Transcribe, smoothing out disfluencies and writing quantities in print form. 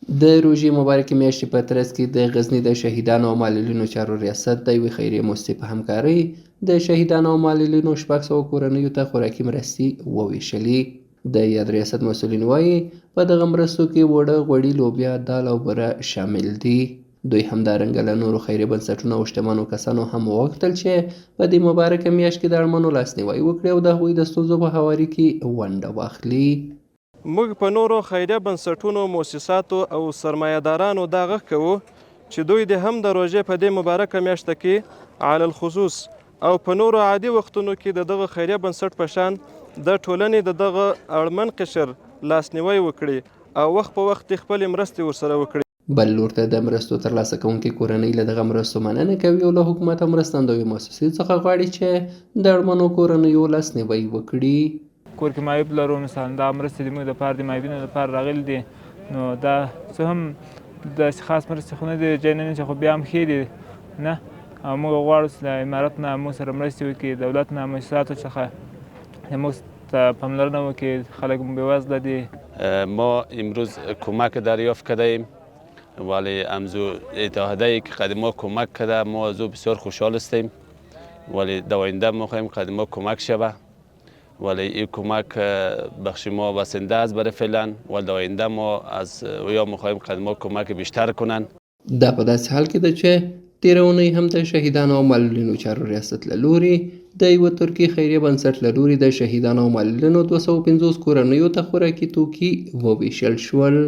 د روژې مبارکې میاشتې په ترڅ کې د غزني د شهیدانو او معلولینو چارو ریاست د یوې خیریه موسسې په همکارۍ د شهیدانو او معلولینو 600 کورنیو ته خوراکي مرستې وویشلې. د یاد ریاست مسؤلین وایي په دغه مرستو کې وړه، غوړي، لوبیا، دال او بوره شامل دي. دوی همدارنګه له نورو خیریه بنسټونو او شتمنو کسانو هم وغوښتل چې په دې مبارکه میاشت کې د اړمنو لاسنیوی وکړي او د هغوی د ستونزو په هواري کې ونډه واخلي. موږ په نورو خیریه بنسټونو، مؤسساتو او سرمایه‌دارانو دا غږ کوو چې دوی د هم د روژې په دې مبارکه میاشته کې علی الخصوص او په نورو عادي وختونو کې د دغه خیریه بنسټ په شان د ټولنې د دغه اړمن قشر لاسنیوی وکړي او وخت په وخت خپلې مرستې ورسره وکړي. بل لور ته د مرستو ترلاسه کوونکې کورنۍ له دغه مرستو مننه کوي او له حکومت او مرستندویو مؤسسې څخه غواړي چې د اړمنو کورنیو لاسنیوی وکړي. کور کې معیوب لرو، مثلا دا مرستې زموږ دپاره د معیوبینو لپاره راغلي دي، نو دا څه هم داسې خاص مرستې خو نه دي جانانې چې خو بیا هم ښې دي نه، او موږ غواړو چې له امارت نه موږ سره مرستې وکړي، دولت نه، مؤسساتو څخه موږ ته پاملرنه وکړي، خلک مو بېوزله دي. ما امروز کمک دریافت کردیم ولی امزو اتحادیه که قدیما کمک کرده ما از او بسیار خوشحال هستیم، ولی در آینده ما خواهیم قدیما کمک شود، ولی این کمک بخش ما بسنده است برای فعلا، ولی در آینده ما از اویا میخواهیم قدیما کمک بیشتر کنن. دا په داسې حال کې ده چې تېره اونۍ هم د شهیدانو او معلولینو چارو ریاست له لوري د یوه ترکي خیریه بنسټ له لوري د شهیدانو او معلولینو 250 کورنیو ته خوراکي توکي وویشل شول.